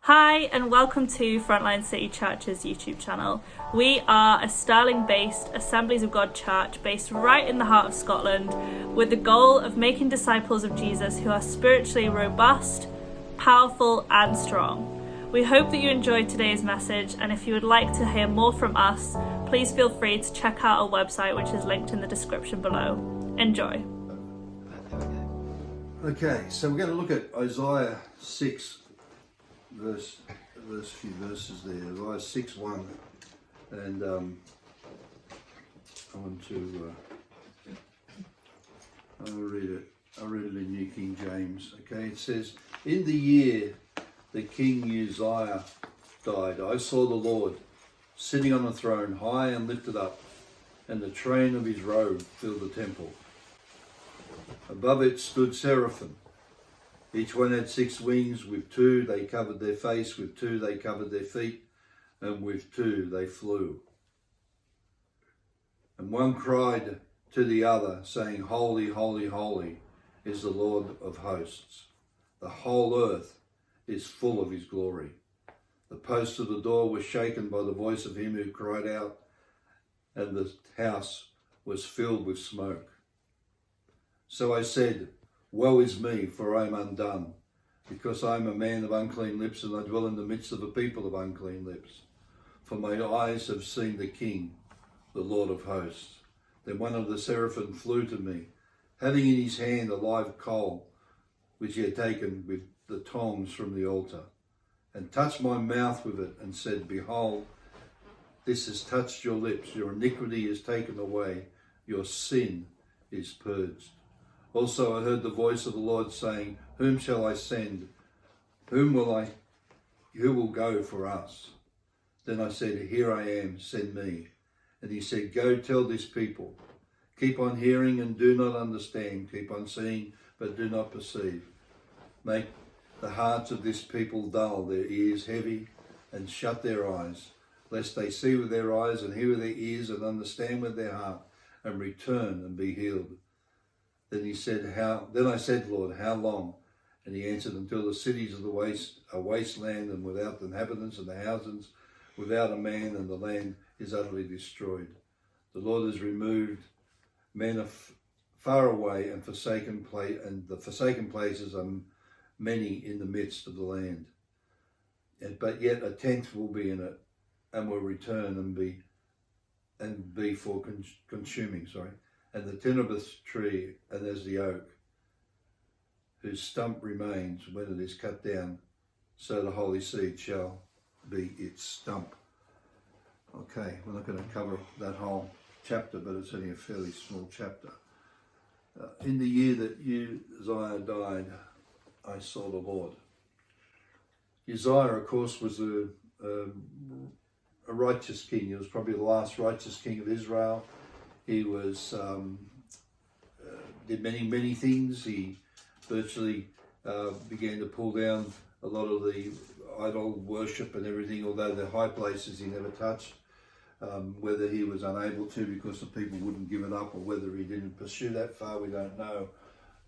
Hi and welcome to Frontline City Church's YouTube channel. We are a Stirling-based Assemblies of God church based right in the heart of Scotland with the goal of making disciples of Jesus who are spiritually robust, powerful and strong. We hope that you enjoyed today's message, and if you would like to hear more from us, please feel free to check out our website, which is linked in the description below. Enjoy. Okay, so we're going to look at Isaiah 6 few verses there, Isaiah 6:1, and I want to read it. I'll read it in New King James. Okay, it says, "In the year that King Uzziah died, I saw the Lord sitting on a throne, high and lifted up, and the train of his robe filled the temple. Above it stood seraphim. Each one had 6 wings. With 2 they covered their face, with 2 they covered their feet, and with 2 they flew. And one cried to the other, saying, Holy, holy, holy is the Lord of hosts. The whole earth is full of his glory. The posts of the door were shaken by the voice of him who cried out, and the house was filled with smoke. So I said, Woe is me, for I am undone, because I am a man of unclean lips, and I dwell in the midst of a people of unclean lips. For my eyes have seen the King, the Lord of hosts. Then one of the seraphim flew to me, having in his hand a live coal, which he had taken with the tongs from the altar, and touched my mouth with it, and said, Behold, this has touched your lips, your iniquity is taken away, your sin is purged. Also I heard the voice of the Lord saying, Whom shall I send? Who will go for us? Then I said, Here I am, send me. And he said, Go tell this people, keep on hearing and do not understand, keep on seeing but do not perceive. Make the hearts of this people dull, their ears heavy, and shut their eyes, lest they see with their eyes and hear with their ears and understand with their heart, and return and be healed. Then I said, Lord, how long? And he answered, Until the cities of the waste are wasteland and without inhabitants, and the houses without a man, and the land is utterly destroyed. The Lord has removed men far away, and the forsaken places are many in the midst of the land. But yet a tenth will be in it, and will return and be for consuming. And the terebinth tree, and as the oak, whose stump remains when it is cut down, so the holy seed shall be its stump." Okay, we're not going to cover that whole chapter, but it's only a fairly small chapter. In the year that Uzziah died, I saw the Lord. Uzziah, of course, was a righteous king. He was probably the last righteous king of Israel. He was did many things. He virtually began to pull down a lot of the idol worship and everything, although the high places he never touched. Whether he was unable to because the people wouldn't give it up, or whether he didn't pursue that far, we don't know.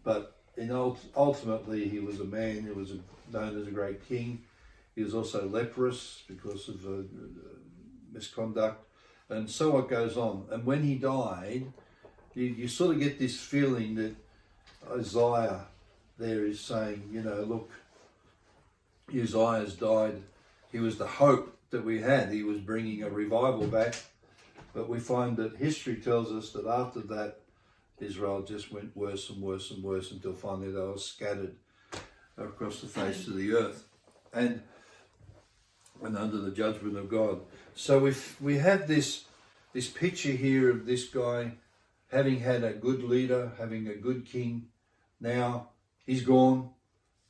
But ultimately, he was a man who was known as a great king. He was also leprous because of misconduct, and so it goes on. And when he died, you sort of get this feeling that Isaiah there is saying, look, Uzziah's died. He was the hope that we had. He was bringing a revival back. But we find that history tells us that after that, Israel just went worse and worse and worse until finally they were scattered across the face of the earth and under the judgment of God. So if we have this picture here of this guy having had a good leader, having a good king, now he's gone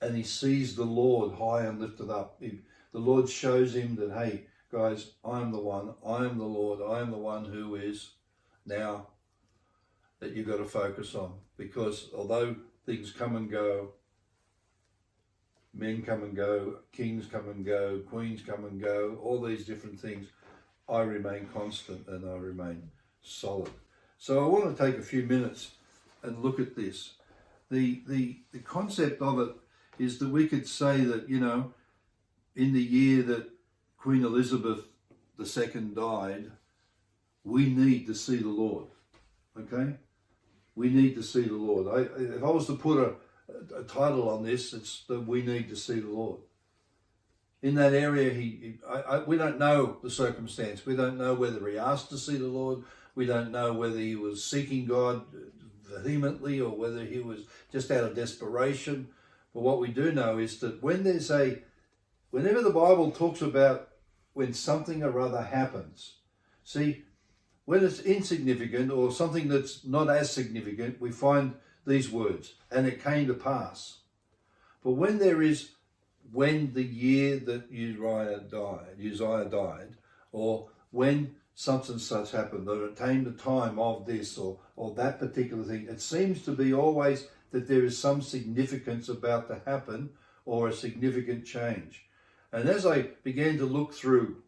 and he sees the Lord high and lifted up. The Lord shows him that, hey, guys, I am the one, I am the Lord, I am the one who is now that you've got to focus on. Because although things come and go, men come and go, kings come and go, queens come and go, all these different things, I remain constant and I remain solid. So I want to take a few minutes and look at this. The concept of it is that we could say that, in the year that Queen Elizabeth II died, we need to see the Lord. Okay? We need to see the Lord. If I was to put a title on this, it's that we need to see the Lord. In that area, we don't know the circumstance. We don't know whether he asked to see the Lord. We don't know whether he was seeking God vehemently or whether he was just out of desperation. But what we do know is that whenever the Bible talks about when something or other happens, see, when it's insignificant or something that's not as significant, we find these words, and it came to pass. But when the year that Uzziah died, or when such and such happened, that it came the time of this or that particular thing, it seems to be always that there is some significance about to happen or a significant change. And as I began to look through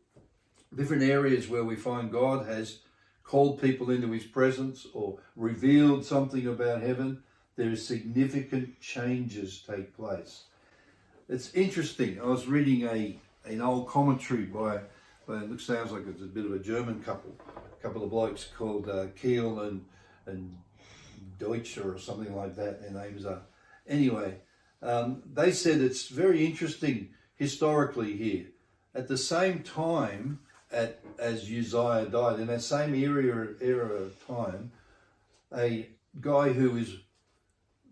different areas where we find God has called people into his presence or revealed something about heaven, there is significant changes take place. It's interesting. I was reading an old commentary by it sounds like it's a bit of a German a couple of blokes called Kiel and Deutscher or something like that, their names are. Anyway, they said it's very interesting historically here. At the same time as Uzziah died, in that same era of time, a guy who is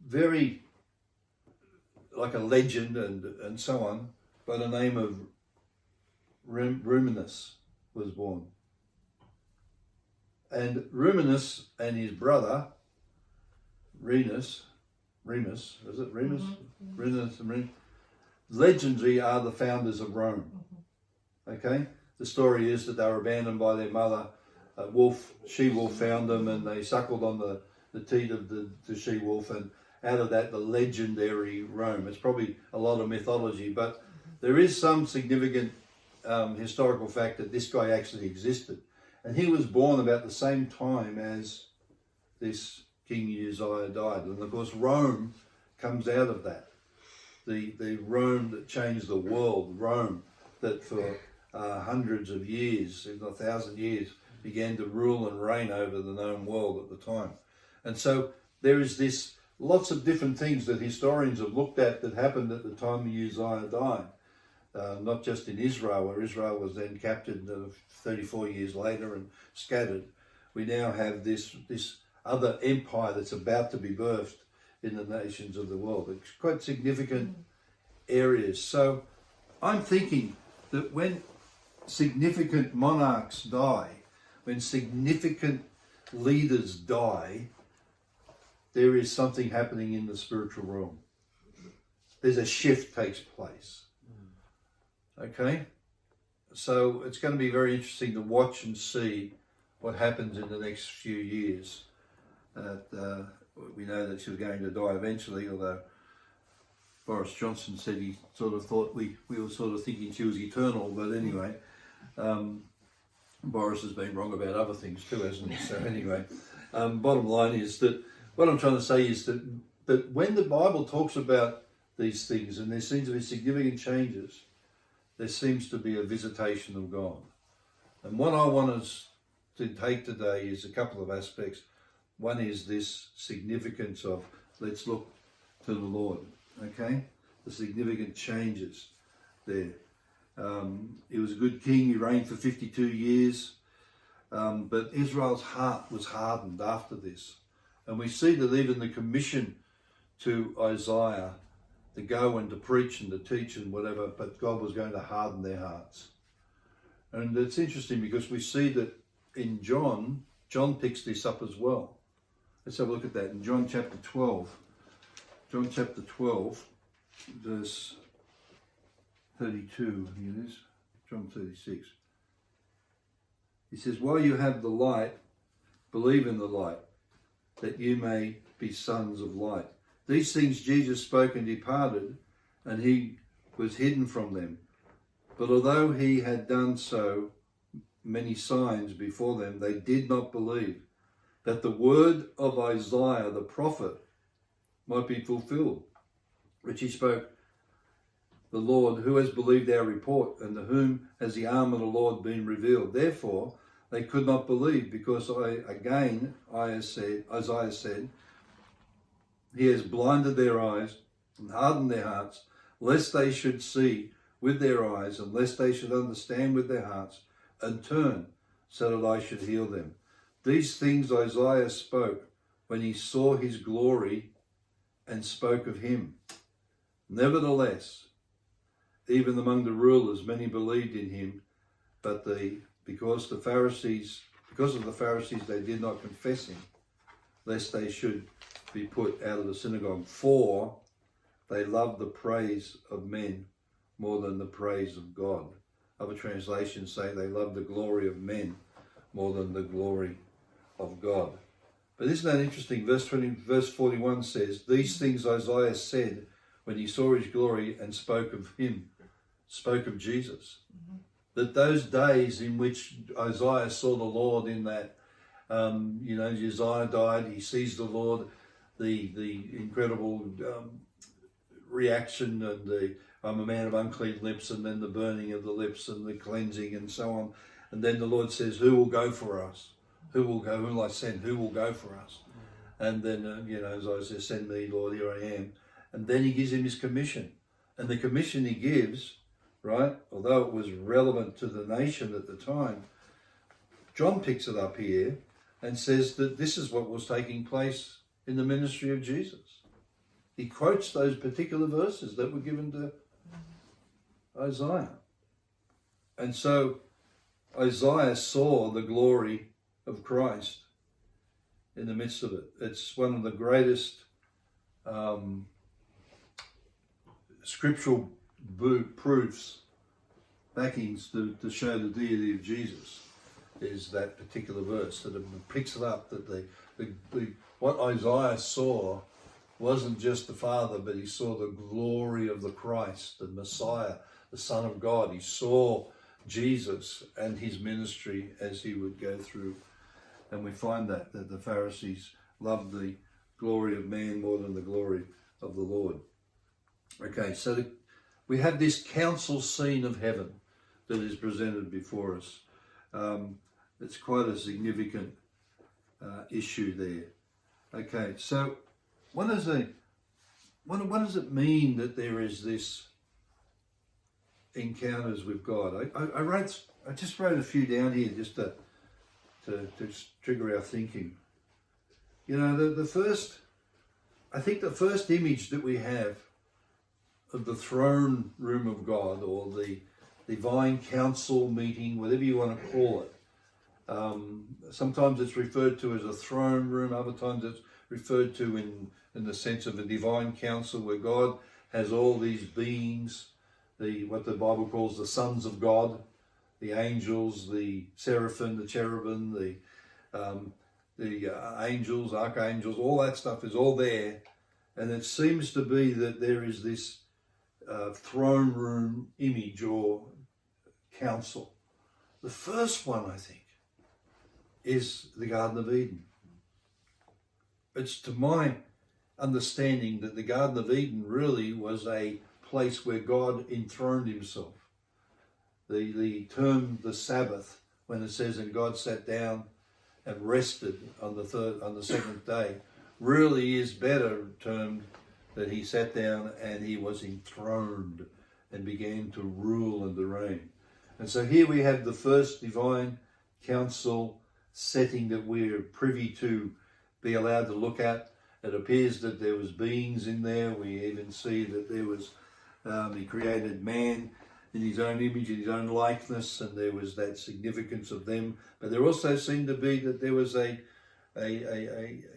very like a legend and so on, by the name of Ruminus was born. And Ruminus and his brother, Remus, is it Remus? Mm-hmm. Remus and Remus. Legendary are the founders of Rome. Mm-hmm. Okay? The story is that they were abandoned by their mother. A she-wolf found them and they suckled on the teat of the she-wolf, and out of that, the legendary Rome. It's probably a lot of mythology, but there is some significant historical fact that this guy actually existed. And he was born about the same time as this King Uzziah died. And of course, Rome comes out of that. The Rome that changed the world, Rome that for hundreds of years, if not 1,000 years, began to rule and reign over the known world at the time. And so there is this lots of different things that historians have looked at that happened at the time Uzziah died. Not just in Israel, where Israel was then captured 34 years later and scattered. We now have this other empire that's about to be birthed in the nations of the world. It's quite significant areas. So I'm thinking that when significant monarchs die, when significant leaders die, there is something happening in the spiritual realm. There's a shift takes place. Okay? So it's going to be very interesting to watch and see what happens in the next few years. We know that she was going to die eventually, although Boris Johnson said he sort of thought we were sort of thinking she was eternal, but anyway, Boris has been wrong about other things too, hasn't he? So anyway, bottom line is that what I'm trying to say is that when the Bible talks about these things and there seems to be significant changes, there seems to be a visitation of God. And what I want us to take today is a couple of aspects. One is this significance of let's look to the Lord, okay? The significant changes there. He was a good king, he reigned for 52 years, but Israel's heart was hardened after this. And we see that even the commission to Isaiah to go and to preach and to teach and whatever, but God was going to harden their hearts. And it's interesting because we see that in John picks this up as well. Let's have a look at that in John chapter 12. John chapter 12, verse 32, here it is, John 36. He says, while you have the light, believe in the light, that you may be sons of light. These things Jesus spoke and departed, and he was hidden from them. But although he had done so many signs before them, they did not believe, that the word of Isaiah the prophet might be fulfilled, which he spoke, the Lord, who has believed our report, and to whom has the arm of the Lord been revealed? Therefore they could not believe, because Isaiah said, he has blinded their eyes and hardened their hearts, lest they should see with their eyes, and lest they should understand with their hearts, and turn, so that I should heal them. These things Isaiah spoke when he saw his glory and spoke of him. Nevertheless, even among the rulers, many believed in him, but because of the Pharisees, they did not confess him, lest they should be put out of the synagogue. For they loved the praise of men more than the praise of God. Other translations say they loved the glory of men more than the glory of God. But isn't that interesting? Verse 41 says, these things Isaiah said when he saw his glory and spoke of him, spoke of Jesus. That those days in which Isaiah saw the Lord in that, Uzziah died, he sees the Lord, the incredible reaction, and I'm a man of unclean lips, and then the burning of the lips and the cleansing and so on. And then the Lord says, who will go for us? Who will go? Who will I send? Who will go for us? And then, Isaiah says, send me, Lord, here I am. And then he gives him his commission. And the commission he gives, right, although it was relevant to the nation at the time, John picks it up here and says that this is what was taking place in the ministry of Jesus. He quotes those particular verses that were given to Isaiah. And so Isaiah saw the glory of Christ in the midst of it. It's one of the greatest scriptural proofs, backings to show the deity of Jesus, is that particular verse that it picks it up, that what Isaiah saw wasn't just the Father, but he saw the glory of the Christ, the Messiah, the Son of God. He saw Jesus and his ministry as he would go through. And we find that the Pharisees loved the glory of man more than the glory of the Lord. Okay, so we have this council scene of heaven that is presented before us. It's quite a significant issue there. Okay, so what does it mean that there is this encounters with God? I just wrote a few down here just to trigger our thinking. The first image that we have of the throne room of God, or the divine council meeting, whatever you want to call it. Sometimes it's referred to as a throne room, other times it's referred to in the sense of a divine council where God has all these beings, what the Bible calls the sons of God, the angels, the seraphim, the cherubim, the angels, archangels, all that stuff is all there. And it seems to be that there is this throne room image or council. The first one, I think, is the Garden of Eden. It's to my understanding that the Garden of Eden really was a place where God enthroned himself. The term the Sabbath, when it says, and God sat down and rested on the seventh day, really is better termed that he sat down and he was enthroned and began to rule and to reign. And so here we have the first divine council setting that we're privy to be allowed to look at. It appears that there was beings in there. We even see that there was, he created man in his own image, in his own likeness, and there was that significance of them. But there also seemed to be that there was a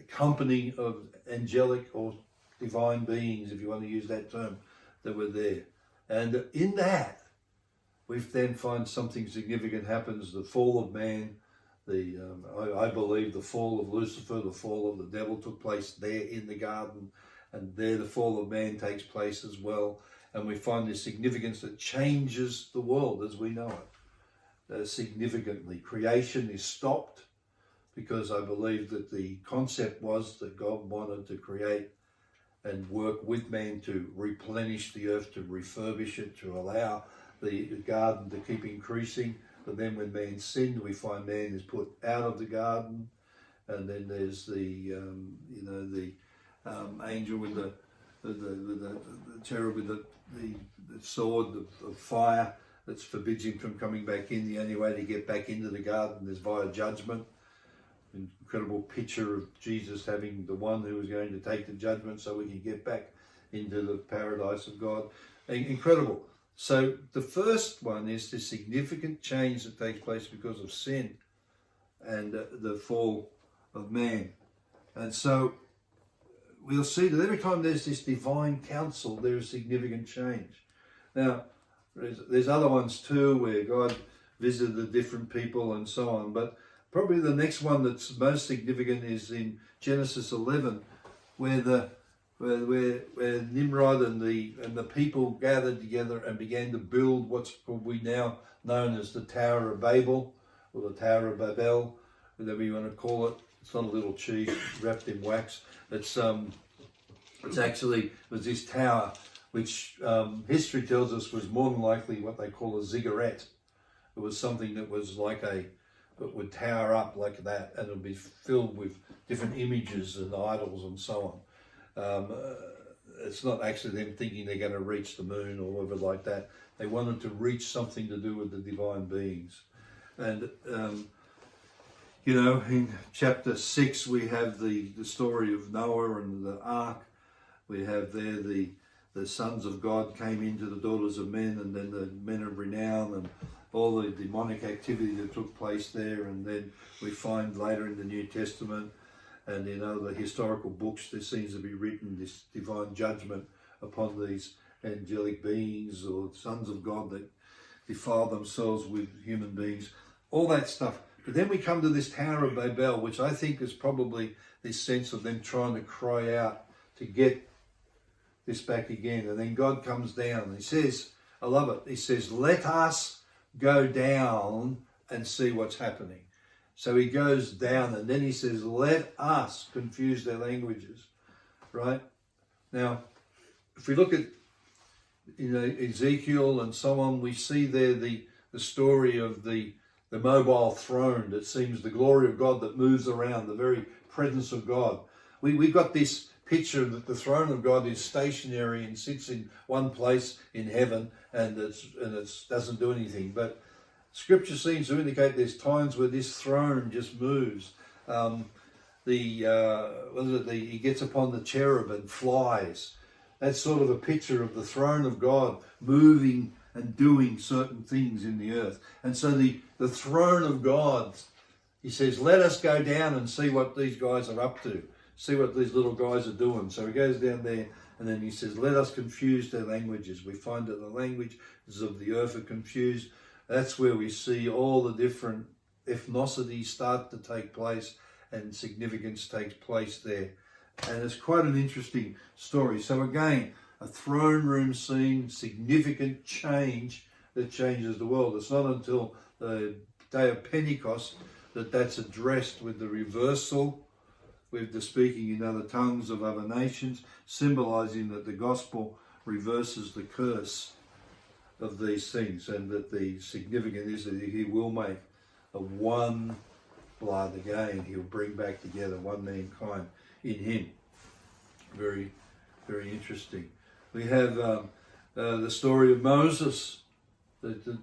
company of angelic or divine beings, if you want to use that term, that were there. And in that, we then find something significant happens, the fall of man. I believe the fall of Lucifer, the fall of the devil took place there in the garden, and there the fall of man takes place as well. And we find this significance that changes the world as we know it significantly. Creation is stopped because I believe that the concept was that God wanted to create and work with man to replenish the earth, to refurbish it, to allow the garden to keep increasing. But then when man sinned, we find man is put out of the garden. And then there's the angel with the cherub with the sword of fire that forbids him from coming back in. The only way to get back into the garden is via judgment. Incredible picture of Jesus having the one who was going to take the judgment so we can get back into the paradise of God. Incredible. So the first one is the significant change that takes place because of sin and the fall of man. And so we'll see that every time there's this divine counsel, there is significant change. Now, there's other ones too where God visited the different people and so on, but probably the next one that's most significant is in Genesis 11, where Nimrod and the people gathered together and began to build what's probably now known as the Tower of Babel, or the Tower of Babel, whatever you want to call it. It's not a little cheese wrapped in wax. It's actually was this tower, which history tells us was more than likely what they call a ziggurat. It was something that was like it would tower up like that, and it would be filled with different images and idols and so on. It's not actually them thinking they're going to reach the moon or whatever like that. They wanted to reach something to do with the divine beings. And in chapter 6 we have the story of Noah and the ark. We have there the sons of God came into the daughters of men, and then the men of renown, and all the demonic activity that took place there. And then we find later in the New Testament and in other historical books, there seems to be written this divine judgment upon these angelic beings or sons of God that defile themselves with human beings, all that stuff. But then we come to this Tower of Babel, which I think is probably this sense of them trying to cry out to get this back again. And then God comes down and he says, I love it, he says, let us go down and see what's happening. So he goes down and then he says, let us confuse their languages, right? Now, if we look at Ezekiel and so on, we see there the story of the mobile throne that seems the glory of God that moves around, the very presence of God. We've got this picture that the throne of God is stationary and sits in one place in heaven and it doesn't do anything. But Scripture seems to indicate there's times where this throne just moves. He gets upon the cherub and flies. That's sort of a picture of the throne of God moving and doing certain things in the earth. And so the throne of God, he says, let us go down and see what these guys are up to. See what these little guys are doing. So he goes down there and then he says, let us confuse their languages. We find that the languages of the earth are confused. That's where we see all the different ethnicities start to take place and significance takes place there. And it's quite an interesting story. So again, a throne room scene, significant change that changes the world. It's not until the day of Pentecost that that's addressed with the reversal, with the speaking in other tongues of other nations, symbolizing that the gospel reverses the curse of these things, and that the significance is that he will make a one blood again. He'll bring back together one mankind in him. Very, very interesting. We have the story of Moses, the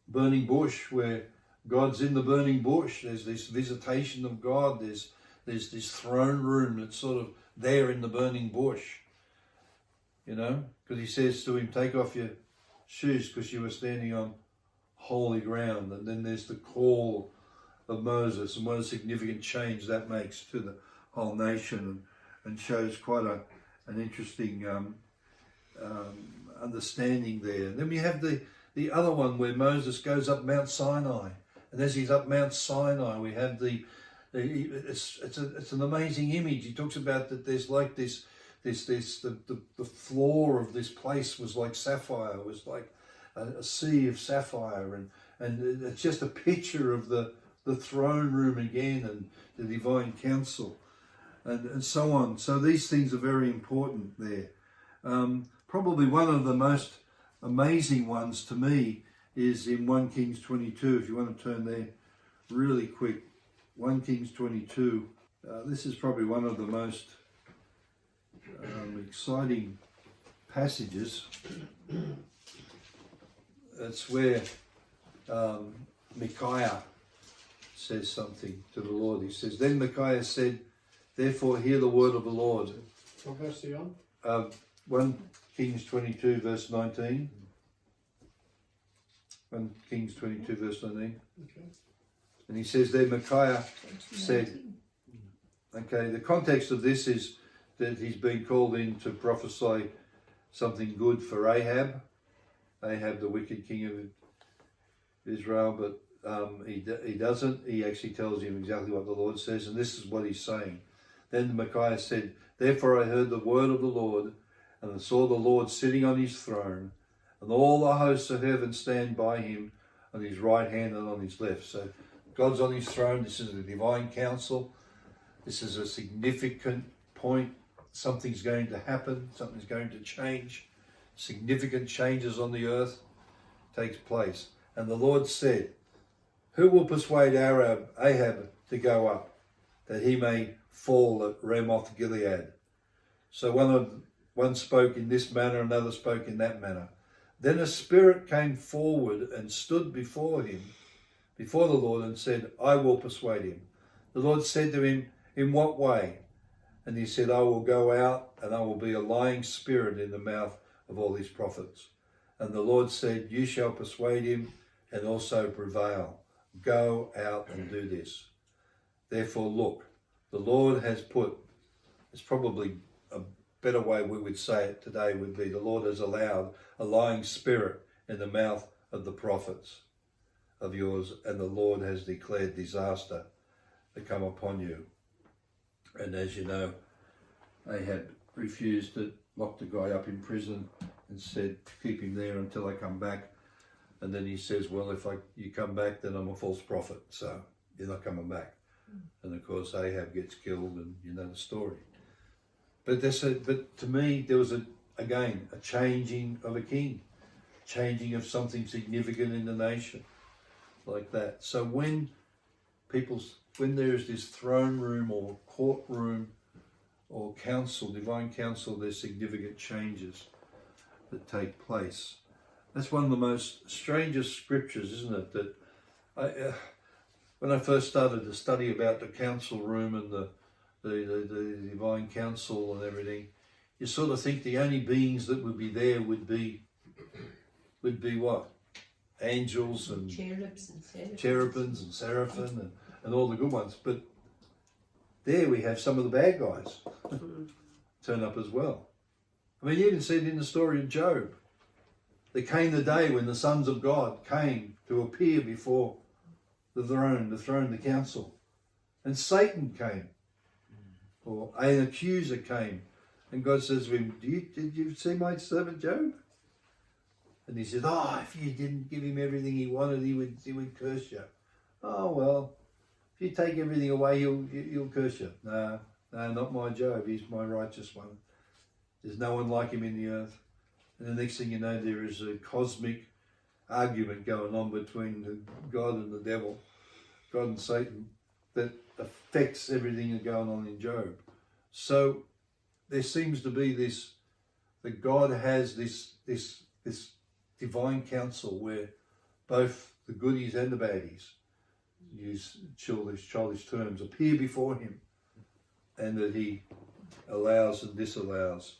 burning bush, where God's in the burning bush. There's this visitation of God. There's this throne room that's sort of there in the burning bush, because he says to him, take off your shoes because you are standing on holy ground. And then there's the call of Moses, and what a significant change that makes to the whole nation, and shows quite an interesting understanding there. And then we have the other one where Moses goes up Mount Sinai, and as he's up Mount Sinai, we have it's an amazing image. He talks about that there's like the floor of this place was like sapphire, it was like a sea of sapphire, and it's just a picture of the throne room again and the divine council. and so on. So these things are very important there. Probably one of the most amazing ones to me is in 1 Kings 22. If you want to turn there really quick, 1 Kings 22. This is probably one of the most exciting passages. It's where Micaiah says something to the Lord. He says, "Then Micaiah said, therefore hear the word of the Lord." What verse are you on? 1 Kings 22 verse 19. 1 Kings 22 verse 19. Okay. And he says there, Micaiah said, okay, the context of this is that he's been called in to prophesy something good for Ahab, the wicked king of Israel, but he doesn't. He actually tells him exactly what the Lord says, and this is what he's saying. Then Micaiah said, "Therefore I heard the word of the Lord, and I saw the Lord sitting on his throne, and all the hosts of heaven stand by him on his right hand and on his left." So God's on his throne. This is a divine council. This is a significant point. Something's going to happen. Something's going to change. Significant changes on the earth takes place. And the Lord said, "Who will persuade Ahab to go up, that he may fall at Ramoth Gilead?" So one spoke in this manner, another spoke in that manner. Then a spirit came forward and stood before the Lord, and said, "I will persuade him." The Lord said to him, "In what way?" And he said, "I will go out, and I will be a lying spirit in the mouth of all these prophets." And the Lord said, "You shall persuade him and also prevail. Go out and do this. Therefore, look, the Lord has put," it's probably a better way we would say it today would be, the Lord has allowed a lying spirit in the mouth of the prophets of yours, and the Lord has declared disaster to come upon you. And as you know, Ahab refused to lock the guy up in prison and said, "Keep him there until I come back." And then he says, "Well, if you come back, then I'm a false prophet, so you're not coming back." And of course, Ahab gets killed, and you know the story. But to me, there was a changing of a king, changing of something significant in the nation, like that. So when there is this throne room or courtroom or council, divine council, there's significant changes that take place. That's one of the most strangest scriptures, isn't it? That when I first started to study about the council room and the divine council and everything, you sort of think the only beings that would be there would be what? Angels and cherubims and seraphim and all the good ones. But there we have some of the bad guys turn up as well. I mean, you even see it in the story of Job. There came the day when the sons of God came to appear before the throne, the council. And Satan came, or an accuser came. And God says to him, did you see my servant Job? And he said, if you didn't give him everything he wanted, he would curse you. Oh, well, if you take everything away, he'll curse you. No, not my Job. He's my righteous one. There's no one like him in the earth. And the next thing you know, there is a cosmic argument going on between God and the devil, God and Satan, that affects everything that's going on in Job. So there seems to be this, that God has this divine counsel where both the goodies and the baddies, use childish terms, appear before him, and that he allows and disallows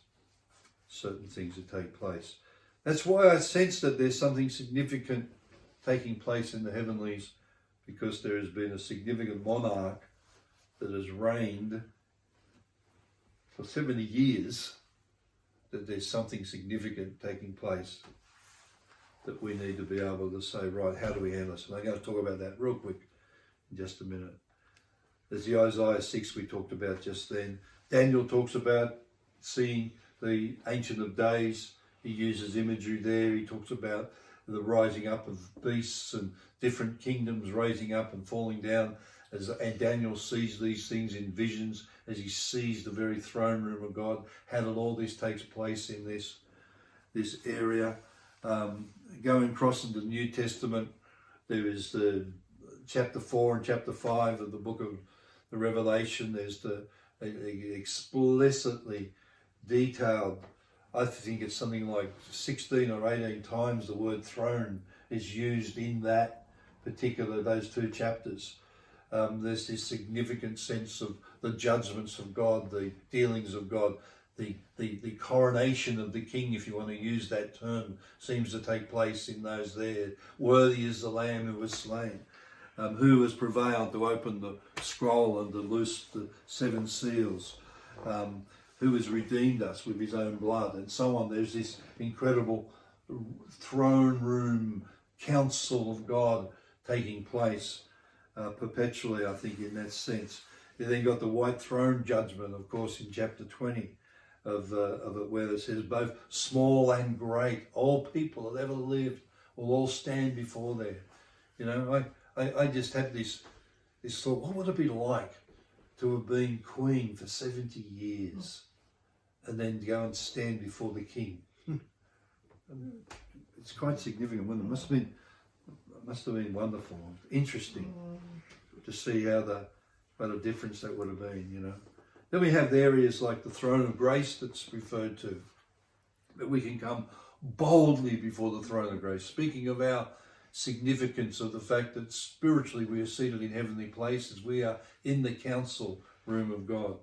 certain things to take place. That's why I sense that there's something significant taking place in the heavenlies, because there has been a significant monarch that has reigned for 70 years, that there's something significant taking place that we need to be able to say, right, how do we handle this? And I'm going to talk about that real quick in just a minute. There's the Isaiah 6 we talked about just then. Daniel talks about seeing the Ancient of Days. He uses imagery there. He talks about the rising up of beasts and different kingdoms rising up and falling down. and Daniel sees these things in visions, as he sees the very throne room of God. How did all this takes place in this area? Going across into the New Testament, there is the chapter 4 and chapter 5 of the book of the Revelation. There's the explicitly detailed, I think it's something like 16 or 18 times the word throne is used in those two chapters. There's this significant sense of the judgments of God, the dealings of God, the coronation of the king, if you want to use that term, seems to take place in those there. Worthy is the Lamb who was slain, who has prevailed to open the scroll and to loose the 7 seals, who has redeemed us with his own blood, and so on. There's this incredible throne room council of God taking place perpetually, I think, in that sense. You then got the white throne judgment, of course, in chapter 20 of it, where it says both small and great, all people that ever lived will all stand before there. You know, I just had this thought, what would it be like to have been queen for 70 years and then go and stand before the king? It's quite significant, wouldn't it? Must have been wonderful, interesting to see what a difference that would have been, you know. Then we have the areas like the throne of grace that's referred to, that we can come boldly before the throne of grace, speaking of our significance of the fact that spiritually we are seated in heavenly places. We are in the council room of God.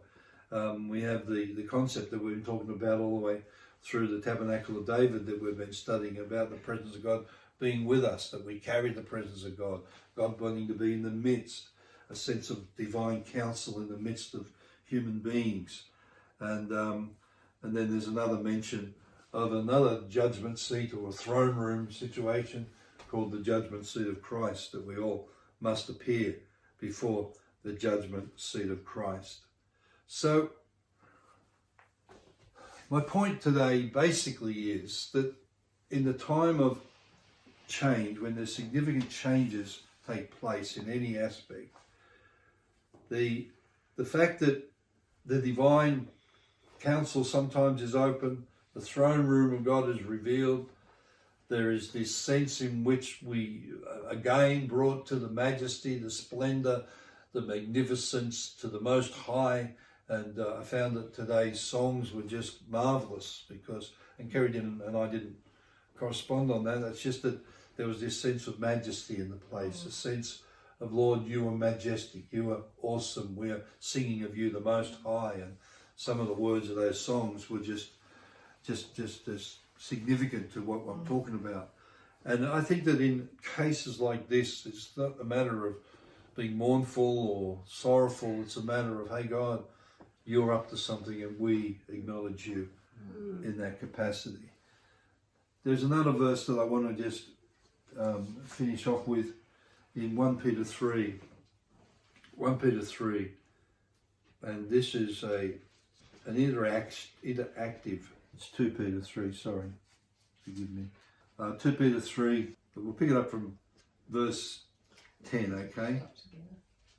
We have the concept that we've been talking about all the way through the Tabernacle of David, that we've been studying about the presence of God being with us, that we carry the presence of God, God wanting to be in the midst, a sense of divine counsel in the midst of human beings. And then there's another mention of another judgment seat or a throne room situation called the judgment seat of Christ, that we all must appear before the judgment seat of Christ. So my point today basically is that in the time of change, when there's significant changes take place in any aspect, the fact that the divine counsel sometimes is open, the throne room of God is revealed, there is this sense in which we again brought to the majesty, the splendor, the magnificence, to the Most High. And I found that today's songs were just marvelous, and Kerry didn't, and I didn't correspond on that. It's just that there was this sense of majesty in the place, a sense of, Lord, you are majestic, you are awesome, we are singing of you, the Most High. And some of the words of those songs were just as significant to what I'm talking about. And I think that in cases like this, it's not a matter of being mournful or sorrowful. It's a matter of, hey, God, you're up to something, and we acknowledge you in that capacity. There's another verse that I want to just finish off with in 1 Peter 3. 1 Peter 3, and this is an interactive. It's 2 Peter 3, sorry, forgive me. 2 Peter 3, we'll pick it up from verse 10, okay?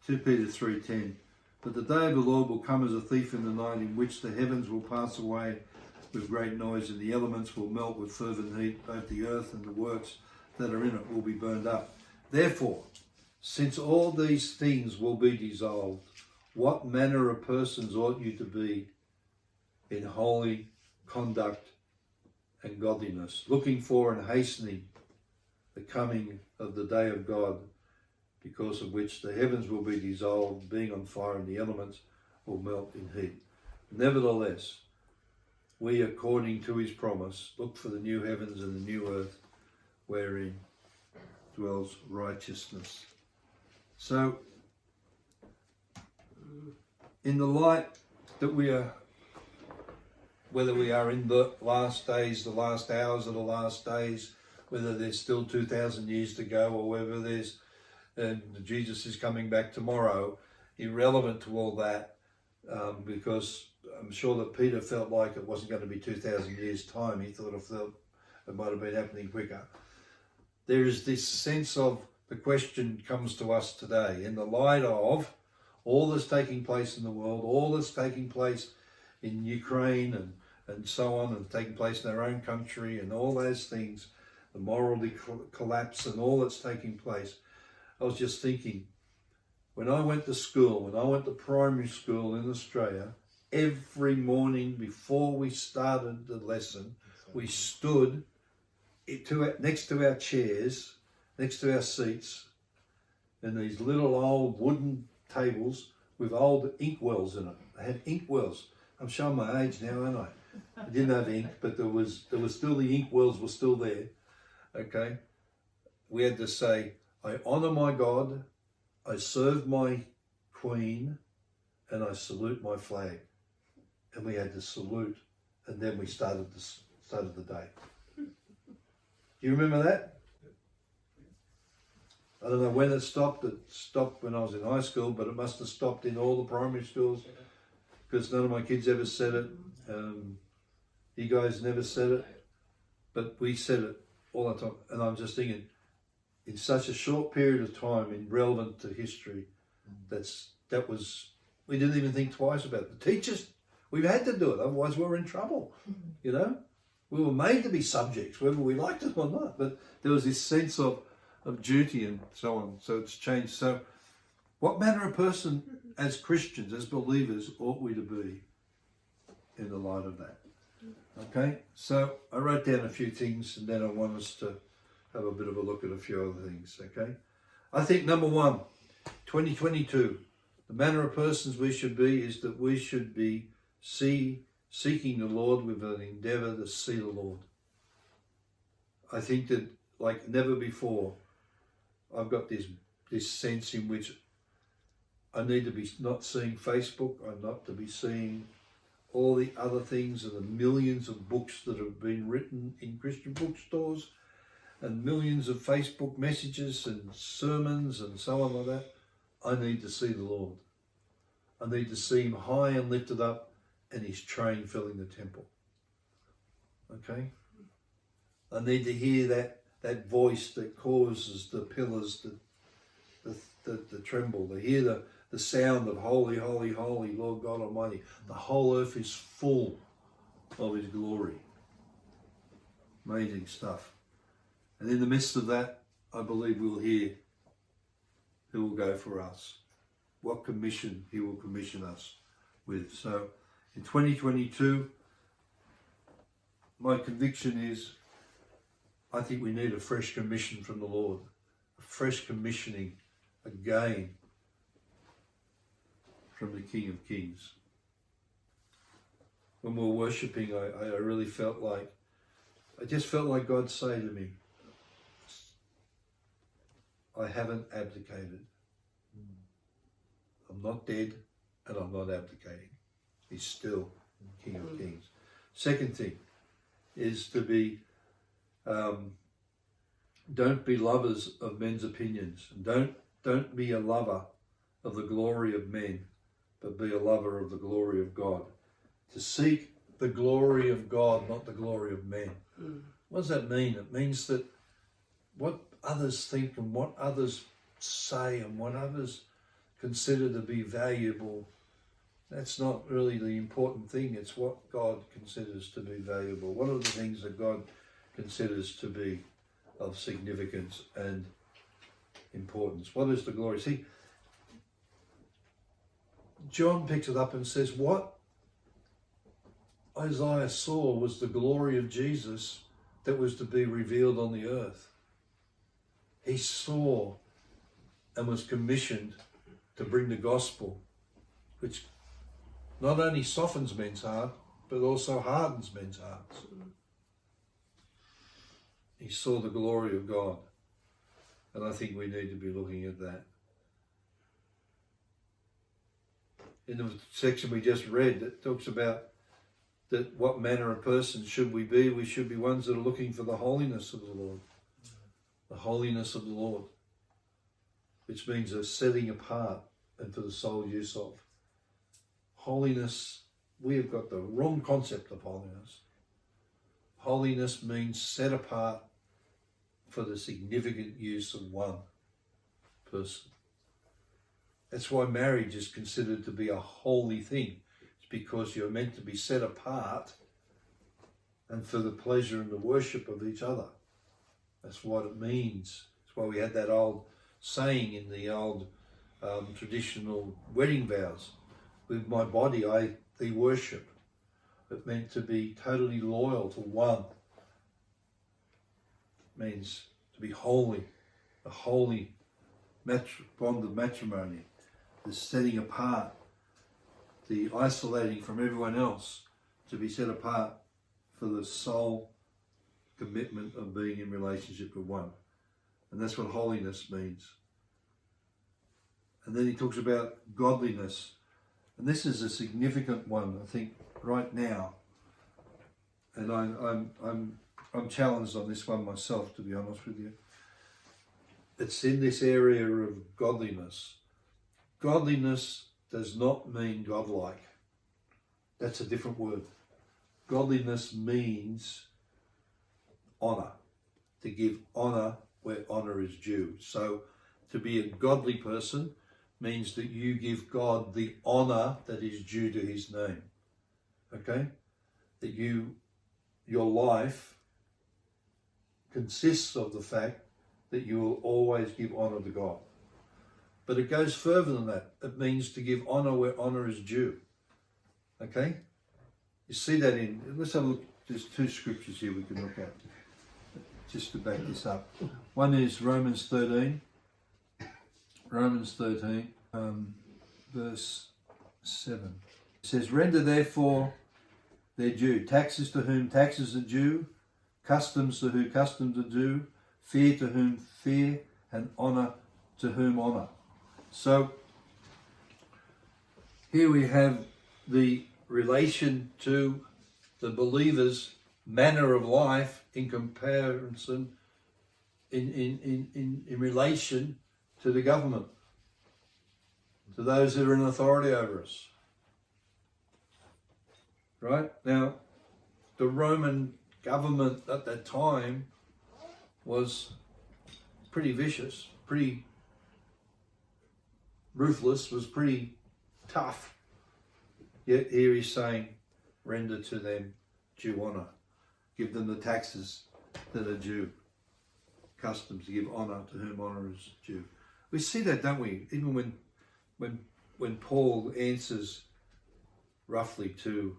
2 Peter 3:10. But the day of the Lord will come as a thief in the night, in which the heavens will pass away with great noise, and the elements will melt with fervent heat. Both the earth and the works that are in it will be burned up. Therefore, since all these things will be dissolved, what manner of persons ought you to be in holy conduct and godliness, looking for and hastening the coming of the day of God, because of which the heavens will be dissolved, being on fire, and the elements will melt in heat. Nevertheless, we, according to his promise, look for the new heavens and the new earth, wherein dwells righteousness. So, in the light that we are, whether we are in the last days, the last hours of the last days, whether there's still 2,000 years to go, or whether there's Jesus is coming back tomorrow, irrelevant to all that, because I'm sure that Peter felt like it wasn't going to be 2,000 years' time. He thought it might have been happening quicker. There is this sense of the question comes to us today in the light of all that's taking place in the world, all that's taking place in Ukraine and so on, and taking place in our own country and all those things, the moral collapse and all that's taking place. I was just thinking, when I went to school, when I went to primary school in Australia, every morning before we started the lesson, we stood next to our chairs, next to our seats, in these little old wooden tables with old ink wells in it. They had ink wells. I'm showing my age now, aren't I? I didn't have ink, but there was still, the ink wells were still there. Okay? We had to say, I honour my God, I serve my Queen, and I salute my flag. And we had to salute, and then we started the day. Do you remember that? I don't know when it stopped. It stopped when I was in high school, but it must have stopped in all the primary schools, because none of my kids ever said it. You guys never said it, but we said it all the time. And I'm just thinking, in such a short period of time, irrelevant to history, we didn't even think twice about it. The teachers, we've had to do it, otherwise we're in trouble. You know, we were made to be subjects, whether we liked it or not. But there was this sense of duty and so on. So it's changed. So, what manner of person, as Christians, as believers, ought we to be in the light of that? Okay, so I wrote down a few things, and then I want us to have a bit of a look at a few other things. Okay, I think number one, 2022, the manner of persons we should be is that we should be seeking the Lord with an endeavour to see the Lord. I think that like never before, I've got this sense in which I need to be not seeing Facebook, I'm not to be seeing all the other things and the millions of books that have been written in Christian bookstores and millions of Facebook messages and sermons and so on like that. I need to see the Lord. I need to see him high and lifted up and his train filling the temple. Okay? I need to hear that voice that causes the pillars to tremble, to hear the sound of holy, holy, holy, Lord God Almighty. The whole earth is full of his glory. Amazing stuff. And in the midst of that, I believe we'll hear who will go for us, what commission he will commission us with. So in 2022, my conviction is I think we need a fresh commission from the Lord, a fresh commissioning again from the King of Kings. When we were worshipping, I really felt like, I just felt like God say to me, I haven't abdicated. I'm not dead and I'm not abdicating. He's still King of Kings. Second thing is to be, don't be lovers of men's opinions. And don't be a lover of the glory of men, but be a lover of the glory of God. To seek the glory of God, not the glory of men. What does that mean? It means that what others think and what others say and what others consider to be valuable, that's not really the important thing. It's what God considers to be valuable. What are the things that God considers to be of significance and importance? What is the glory? See, John picks it up and says what Isaiah saw was the glory of Jesus that was to be revealed on the earth. He saw and was commissioned to bring the gospel, which not only softens men's heart, but also hardens men's hearts. He saw the glory of God. And I think we need to be looking at that. In the section we just read, it talks about that what manner of person should we be? We should be ones that are looking for the holiness of the Lord. The holiness of the Lord, which means a setting apart and for the sole use of. Holiness, we have got the wrong concept of holiness. Holiness means set apart for the significant use of one. person. That's why marriage is considered to be a holy thing. It's because you're meant to be set apart and for the pleasure and the worship of each other. That's what it means. That's why we had that old saying in the old traditional wedding vows. With my body I thee worship. It meant to be totally loyal to one. It means to be holy, a holy bond of matrimony, the setting apart, the isolating from everyone else, to be set apart for the sole commitment of being in relationship with one. And that's what holiness means. And then he talks about godliness. And this is a significant one, I think, right now. And I'm challenged on this one myself, to be honest with you. It's in this area of godliness. Godliness does not mean godlike. That's a different word. Godliness means honour, to give honour where honour is due. So to be a godly person means that you give God the honour that is due to his name. Okay? That your life consists of the fact that you will always give honour to God. But it goes further than that. It means to give honour where honour is due. Okay? You see that let's have a look. There's two scriptures here we can look at just to back this up. One is Romans 13. Romans 13, verse 7. It says, render therefore their due. Taxes to whom taxes are due. Customs to whom customs are due. Fear to whom fear. And honour to whom honour. So here we have the relation to the believer's manner of life in comparison, in relation to the government, to those that are in authority over us. Right? Now, the Roman government at that time was pretty vicious, pretty ruthless, was pretty tough. Yet here he's saying, render to them due honour. Give them the taxes that are due. Customs, to give honour to whom honour is due. We see that, don't we? Even when Paul answers roughly to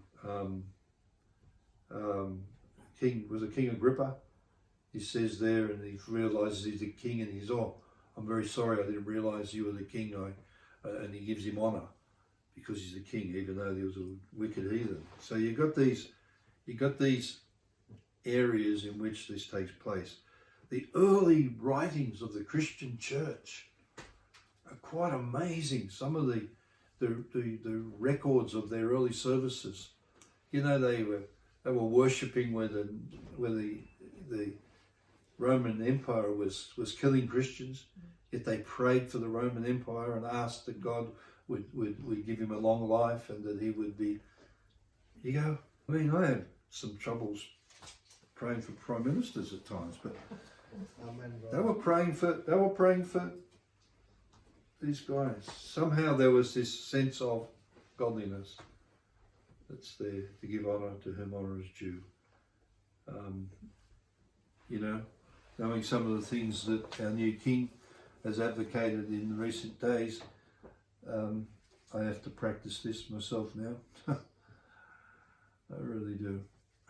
King Agrippa, he says there, and he realises he's the king, and he's, I'm very sorry, I didn't realise you were the king. And he gives him honour because he's the king, even though he was a wicked heathen. So you got these areas in which this takes place. The early writings of the Christian church are quite amazing. Some of the records of their early services. You know, they were worshipping where the Roman Empire was killing Christians. Yet they prayed for the Roman Empire and asked that God would give him a long life and that he would be. You go, I mean, I had some troubles praying for prime ministers at times, but they were praying for these guys. Somehow there was this sense of godliness that's there, to give honour to whom honour is due. Knowing some of the things that our new king has advocated in recent days, I have to practice this myself now. I really do.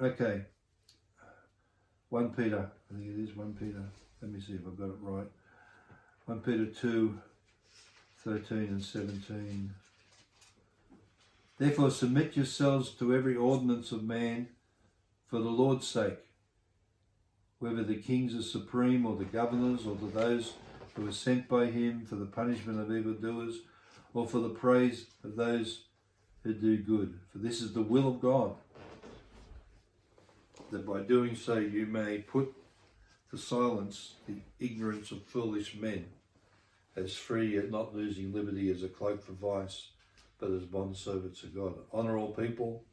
Okay. 1 Peter, I think it is 1 Peter. Let me see if I've got it right. 1 Peter 2, 13 and 17. Therefore submit yourselves to every ordinance of man for the Lord's sake, whether the kings are supreme or the governors or to those who are sent by him for the punishment of evildoers or for the praise of those who do good. For this is the will of God, that by doing so you may put to silence the ignorance of foolish men, as free yet not losing liberty as a cloak for vice, but as bondservants of God. Honour all people,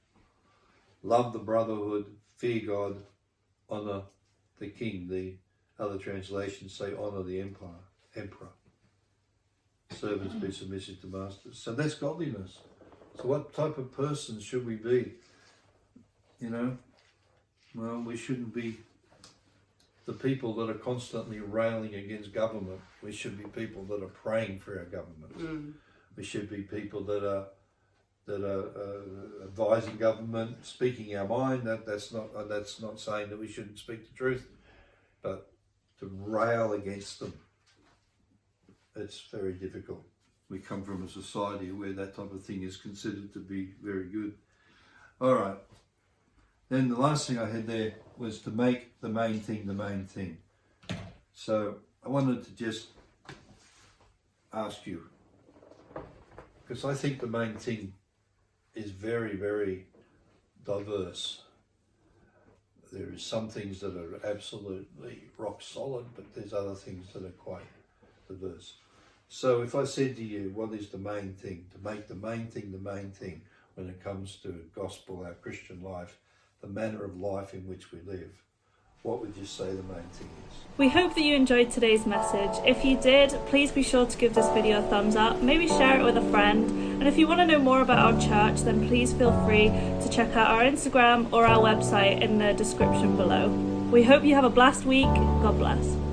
love the brotherhood, fear God, honour the king. The other translations say honour the emperor. Servants, be submissive to masters. So that's godliness. So what type of person should we be? You know, well, we shouldn't be the people that are constantly railing against government. We should be people that are praying for our government. We should be people that are advising government, speaking our mind. That's not saying that we shouldn't speak the truth, but to rail against them, it's very difficult. We come from a society where that type of thing is considered to be very good. All right. Then the last thing I had there was to make the main thing the main thing. So I wanted to just ask you, because I think the main thing is very, very diverse. There is some things that are absolutely rock solid, but there's other things that are quite diverse. So if I said to you, what is the main thing? To make the main thing the main thing when it comes to gospel, our Christian life, the manner of life in which we live, what would you say the main thing is? We hope that you enjoyed today's message. If you did, please be sure to give this video a thumbs up, maybe share it with a friend. And if you want to know more about our church, then please feel free to check out our Instagram or our website in the description below. We hope you have a blessed week. God bless.